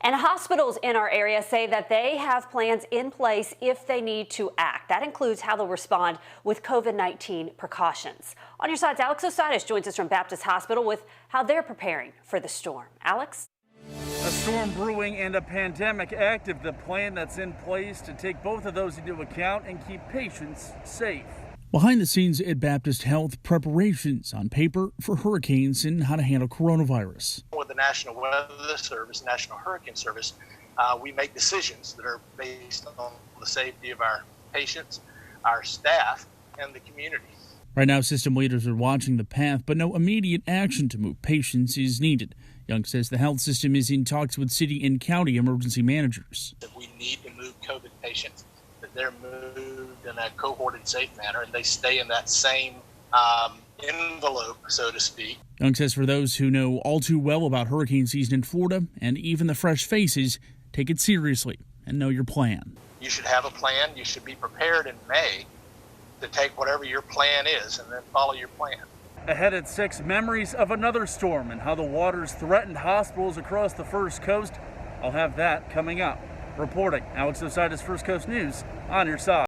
And hospitals in our area say that they have plans in place if they need to act. That includes how they'll respond with COVID-19 precautions. On your sides, Alex Osiris joins us from Baptist Hospital with how they're preparing for the storm. Alex? A storm brewing and a pandemic active, the plan that's in place to take both of those into account and keep patients safe. Behind the scenes at Baptist Health, preparations on paper for hurricanes and how to handle coronavirus. With the National Weather Service, National Hurricane Service, we make decisions that are based on the safety of our patients, our staff, and the community. Right now, system leaders are watching the path, but no immediate action to move patients is needed. Young says the health system is in talks with city and county emergency managers. If we need to move COVID patients, that they're moved in a cohorted, safe manner, and they stay in that same envelope, so to speak. Young says for those who know all too well about hurricane season in Florida and even the fresh faces, take it seriously and know your plan. You should have a plan. You should be prepared in May to take whatever your plan is and then follow your plan. Ahead at 6, memories of another storm and how the waters threatened hospitals across the First Coast. I'll have that coming up. Reporting, Alex Osiris, First Coast News, on your side.